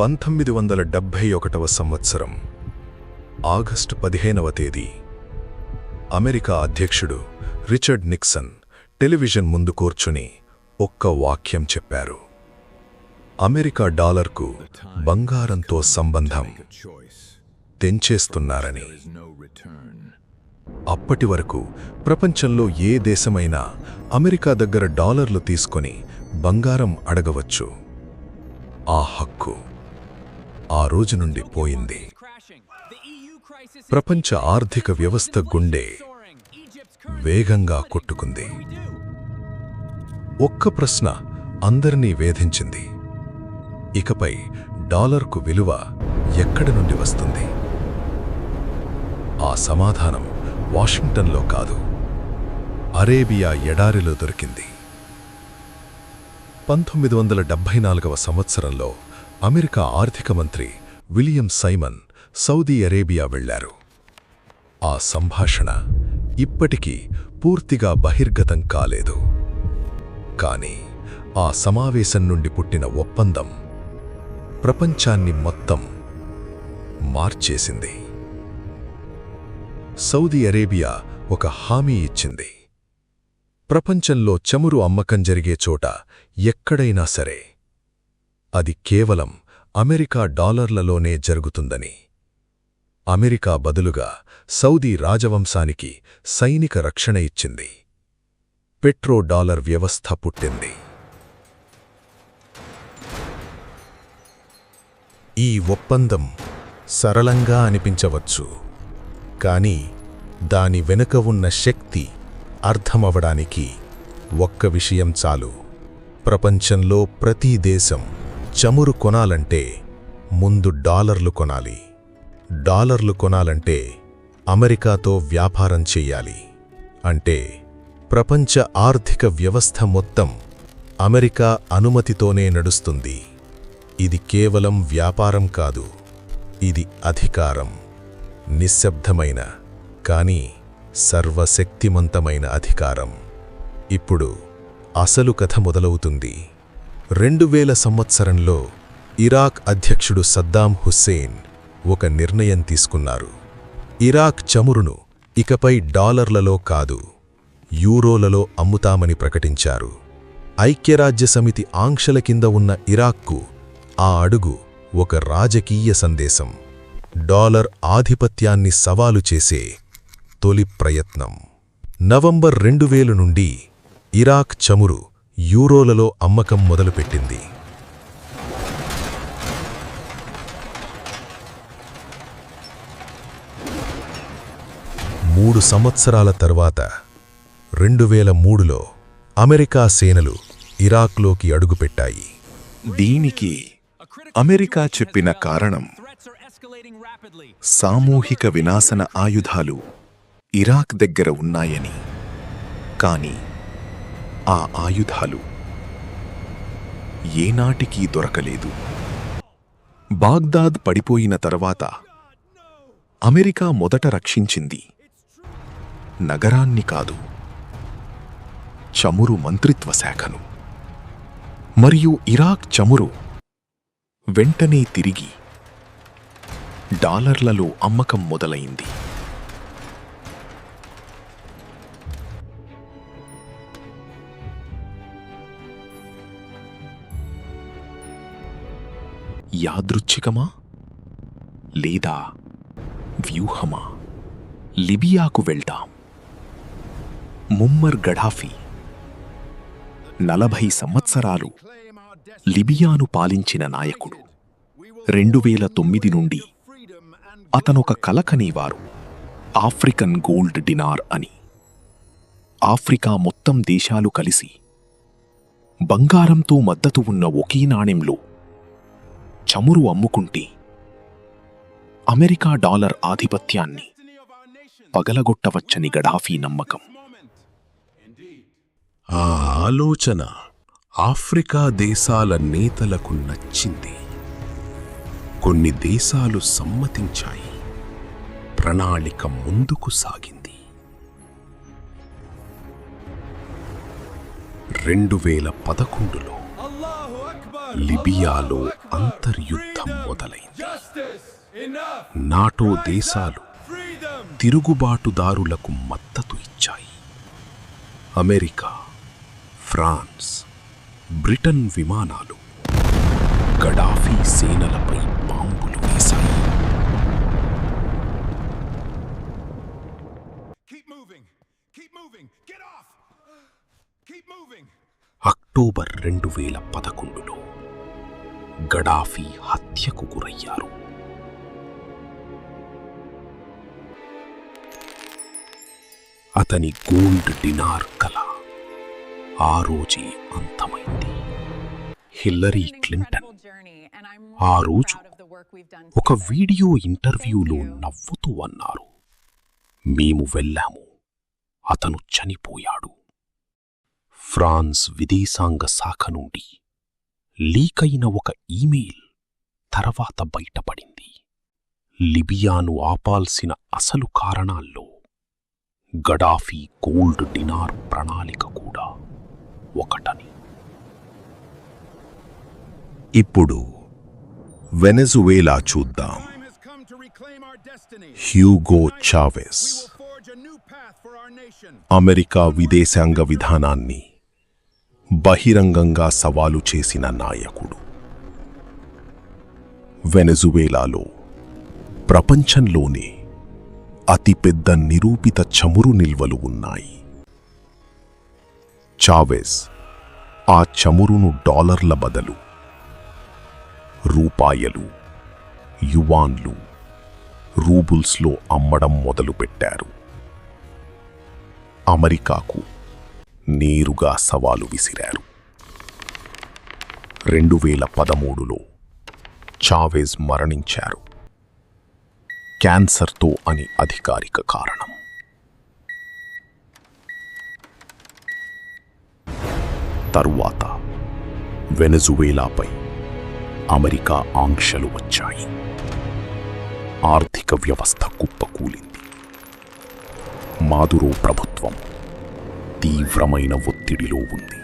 1971వ సంవత్సరం ఆగస్టు 15వ తేదీ అమెరికా అధ్యక్షుడు రిచర్డ్ నిక్సన్ టెలివిజన్ ముందు కూర్చుని ఒక్క వాక్యం చెప్పారు. అమెరికా డాలర్కు బంగారంతో సంబంధం తెంచేస్తున్నారని. అప్పటి వరకు ప్రపంచంలో ఏ దేశమైనా అమెరికా దగ్గర డాలర్లు తీసుకొని బంగారం అడగవచ్చు. ఆ హక్కు ఆ రోజు నుండి పోయింది. ప్రపంచ ఆర్థిక వ్యవస్థ గుండె వేగంగా కొట్టుకుంది. ఒక్క ప్రశ్న అందరినీ వేధించింది. ఇకపై డాలర్కు విలువ ఎక్కడి నుండి వస్తుంది? ఆ సమాధానం వాషింగ్టన్లో కాదు, అరేబియా ఎడారిలో దొరికింది. 1974వ సంవత్సరంలో అమెరికా ఆర్థిక మంత్రి విలియం సైమన్ సౌదీ అరేబియా వెళ్లారు. ఆ సంభాషణ ఇప్పటికీ పూర్తిగా బహిర్గతం కాలేదు. కాని ఆ సమావేశం నుండి పుట్టిన ఒప్పందం ప్రపంచాన్ని మొత్తం మార్చేసింది. సౌదీ అరేబియా ఒక హామీ ఇచ్చింది. ప్రపంచంలో చమురు అమ్మకం జరిగే చోట ఎక్కడైనా సరే అది కేవలం అమెరికా డాలర్లలోనే జరుగుతుందని. అమెరికా బదులుగా సౌదీ రాజవంశానికి సైనిక రక్షణ ఇచ్చింది. పెట్రో డాలర్ వ్యవస్థ పుట్టింది. ఈ ఒప్పందం సరళంగా అనిపించవచ్చు, కానీ దాని వెనుక ఉన్న శక్తి అర్థమవడానికి ఒక్క విషయం చాలు. ప్రపంచంలో ప్రతి దేశం చమురు కొనాలంటే ముందు డాలర్లు కొనాలి. డాలర్లు కొనాలంటే అమెరికాతో వ్యాపారం చెయ్యాలి. అంటే ప్రపంచ ఆర్థిక వ్యవస్థ మొత్తం అమెరికా అనుమతితోనే నడుస్తుంది. ఇది కేవలం వ్యాపారం కాదు, ఇది అధికారం. నిశ్శబ్దమైన కానీ సర్వశక్తిమంతమైన అధికారం. ఇప్పుడు అసలు కథ మొదలవుతుంది. 2000 సంవత్సరంలో ఇరాక్ అధ్యక్షుడు సద్దాం హుస్సేన్ ఒక నిర్ణయం తీసుకున్నారు. ఇరాక్ చమురును ఇకపై డాలర్లలో కాదు, యూరోలలో అమ్ముతామని ప్రకటించారు. ఐక్యరాజ్యసమితి ఆంక్షల కింద ఉన్న ఇరాక్కు ఆ అడుగు ఒక రాజకీయ సందేశం. డాలర్ ఆధిపత్యాన్ని సవాలు చేసే తొలి ప్రయత్నం. నవంబర్ 2000 నుండి ఇరాక్ చమురు యూరోలలో అమ్మకం మొదలుపెట్టింది. మూడు సంవత్సరాల తర్వాత 2003లో అమెరికా సేనలు ఇరాక్లోకి అడుగుపెట్టాయి. దీనికి అమెరికా చెప్పిన కారణం సామూహిక వినాశన ఆయుధాలు ఇరాక్ దగ్గర ఉన్నాయని. కాని ఆ ఆయుధాలు ఏనాటికీ దొరకలేదు. బాగ్దాద్ పడిపోయిన తర్వాత అమెరికా మొదట రక్షించింది నగరాన్ని కాదు, చమురు మంత్రిత్వ శాఖను. మరియు ఇరాక్ చమురు వెంటనే తిరిగి డాలర్లలో అమ్మకం మొదలైంది. యాదృచ్ఛికమా లేదా వ్యూహమా? లిబియాకు వెళ్దాం. ముమ్మర్ గడాఫీ 40 సంవత్సరాలు లిబియాను పాలించిన నాయకుడు. 2009 నుండి అతనొక కలకనేవారు, ఆఫ్రికన్ గోల్డ్ డినార్ అని. ఆఫ్రికా మొత్తం దేశాలు కలిసి బంగారంతో మద్దతు ఉన్న ఒకే నాణెంలో చమురు అమ్ముకుంటే అమెరికా డాలర్ ఆధిపత్యాన్ని పగలగొట్టవచ్చని గడాఫీ నమ్మకం. ఆ ఆలోచన ఆఫ్రికా దేశాల నేతలకు నచ్చింది. కొన్ని దేశాలు సమ్మతించాయి. ప్రణాళిక ముందుకు సాగింది. 2011లో లిబియాలో అంతర్యుద్ధం మొదలైంది. నాటో దేశాలు తిరుగుబాటుదారులకు మద్దతు ఇచ్చాయి. అమెరికా, ఫ్రాన్స్, బ్రిటన్ విమానాలు గడాఫీ సేనలపై బాంబులు వేశాయి. అక్టోబర్ 2011లో గడాఫీ హత్యకు గురయ్యారు. అతని గోల్డ్ డినార్ కల ఆ రోజే అంతమైంది. హిల్లరీ క్లింటన్ ఆ రోజు ఒక వీడియో ఇంటర్వ్యూలో నవ్వుతూ అన్నారు, మేము వెళ్ళాము, అతను చనిపోయాడు. ఫ్రాన్స్ విదేశాంగ శాఖ నుండి లీకైన ఒక ఈమెయిల్ తర్వాత బయటపడింది. లిబియాను ఆపాల్సిన అసలు కారణాల్లో గడాఫీ గోల్డ్ డినార్ ప్రణాళిక కూడా ఒకటని. ఇప్పుడు వెనెజువేలా చూద్దాం. హ్యూగో చావెస్ అమెరికా విదేశాంగ విధానాన్ని బహిరంగంగా సవాలు చేసిన నాయకుడు. వెనెజువేలాలో ప్రపంచంలోనే అతిపెద్ద నిరూపిత చమురు నిల్వలు ఉన్నాయి. చావెస్ ఆ చమురును డాలర్ల బదులు రూపాయలు, యువాన్లు, రూబుల్స్లో అమ్మడం మొదలుపెట్టారు. అమెరికాకు నేరుగా సవాలు విసిరారు. 2013లో చావెజ్ మరణించారు. క్యాన్సర్తో అని అధికారిక కారణం. తరువాత వెనెజువేలాపై అమెరికా ఆంక్షలు వచ్చాయి. ఆర్థిక వ్యవస్థ కుప్పకూలింది. మాదురో ప్రభుత్వం తీవ్రమైన ఒత్తిడిలో ఉంది.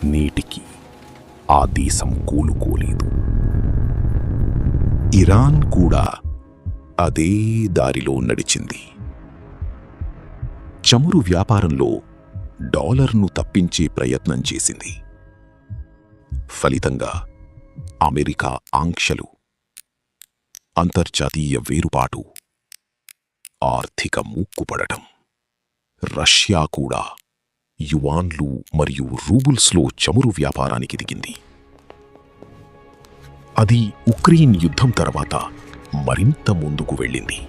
నేటికి ఆ దేశం కోలుకోలేదు. ఇరాన్ కూడా అదే దారిలో నడిచింది. చమురు వ్యాపారంలో డాలర్ను తప్పించే ప్రయత్నం చేసింది. ఫలితంగా అమెరికా ఆంక్షలు, అంతర్జాతీయ వేరుపాటు, ఆర్థిక ముక్కుపడటం. రష్యా కూడా యువాన్లు మరియు రూబుల్స్లో చమురు వ్యాపారానికి దిగింది. అది ఉక్రెయిన్ యుద్ధం తర్వాత మరింత ముందుకు వెళ్ళింది.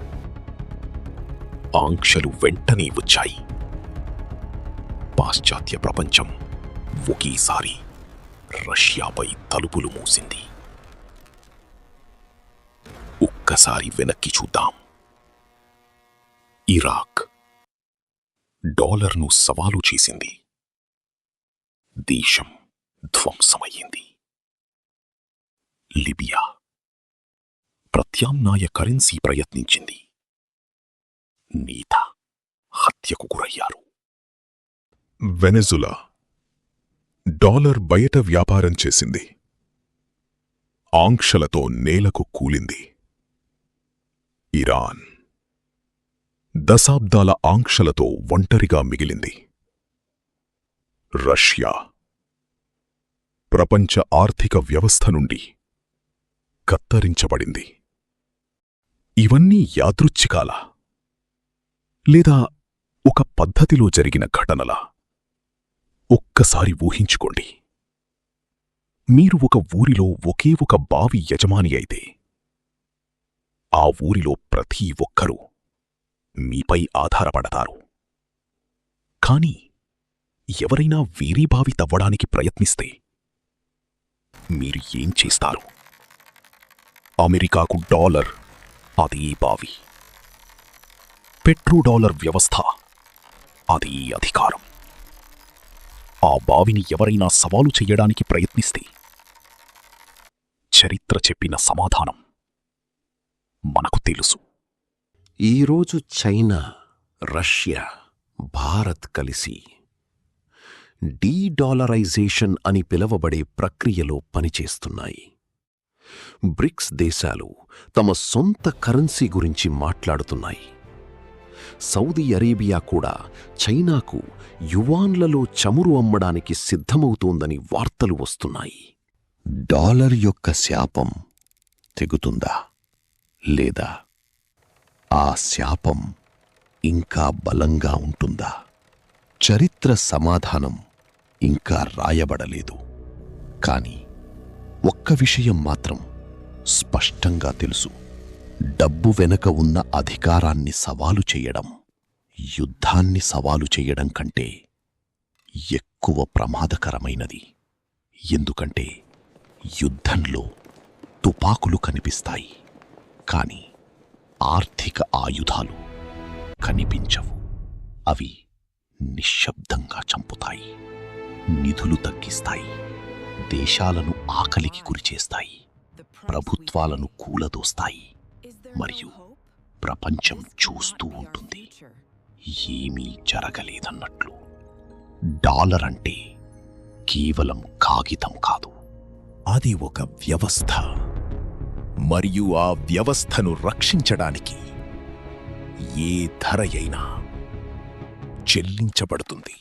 ఆంక్షలు వెంటనే వచ్చాయి. పాశ్చాత్య ప్రపంచం ఒకేసారి రష్యాపై తలుపులు మూసింది. ఒక్కసారి వెనక్కి చూద్దాం. ఇరాక్ డాలర్ను సవాలు చేసింది. దేశం ధ్వంసమయ్యింది. లిబియా ప్రత్యామ్నాయ కరెన్సీ ప్రయత్నించింది. నేత హత్యకు గురయ్యారు. వెనెజులా డాలర్ బయట వ్యాపారం చేసింది. ఆంక్షలతో నేలకు కూలింది. ఇరాన్ దశాబ్దాల ఆంక్షలతో ఒంటరిగా మిగిలింది. రష్యా ప్రపంచ ఆర్థిక వ్యవస్థ నుండి కత్తరించబడింది. ఇవన్నీ యాదృచ్ఛికాలా లేదా ఒక పద్ధతిలో జరిగిన ఘటనలా? ఒక్కసారి ఊహించుకోండి. మీరు ఒక ఊరిలో ఒకే ఒక బావి యజమాని అయితే ఆ ఊరిలో ప్రతి ఒక్కరూ మీపై ఆధారపడతారు. కాని ఎవరైనా వేరే బావి తవ్వడానికి ప్రయత్నిస్తే మీరు ఏం చేస్తారు? అమెరికాకు డాలర్ అదే బావి, పెట్రోడాలర్ వ్యవస్థ అదే అధికారం. ఆ బావిని ఎవరైనా సవాలు చెయ్యడానికి ప్రయత్నిస్తే చరిత్ర చెప్పిన సమాధానం మనకు తెలుసు. ఈరోజు చైనా, రష్యా, భారత్ కలిసి డీడాలరైజేషన్ అని పిలవబడే ప్రక్రియలో పనిచేస్తున్నాయి. బ్రిక్స్ దేశాలు తమ సొంత కరెన్సీ గురించి మాట్లాడుతున్నాయి. సౌదీ అరేబియా కూడా చైనాకు యువాన్లలో చమురు అమ్మడానికి సిద్ధమవుతోందని వార్తలు వస్తున్నాయి. డాలర్ యొక్క శాపం తెగుతుందా, లేదా ఆ శాపం ఇంకా బలంగా ఉంటుందా? చరిత్ర సమాధానం ఇంకా రాయబడలేదు. కాని ఒక్క విషయం మాత్రం స్పష్టంగా తెలుసు. డబ్బు వెనక ఉన్న అధికారాన్ని సవాలు చేయడం, యుద్ధాన్ని సవాలు చేయడం కంటే ఎక్కువ ప్రమాదకరమైనది. ఎందుకంటే యుద్ధంలో తుపాకులు కనిపిస్తాయి, కాని ఆర్థిక ఆయుధాలు కనిపించవు. అవి నిశ్శబ్దంగా చంపుతాయి, నిధులు తగ్గిస్తాయి, దేశాలను ఆకలికి గురిచేస్తాయి, ప్రభుత్వాలను కూలదోస్తాయి, మరియు ప్రపంచం చూస్తూ ఉంటుంది, ఏమీ జరగలేదన్నట్లు. డాలర్ అంటే కేవలం కాగితం కాదు, అది ఒక వ్యవస్థ. మరియు ఆ వ్యవస్థను రక్షించడానికి ఏ ధర అయినా చెల్లించబడుతుంది.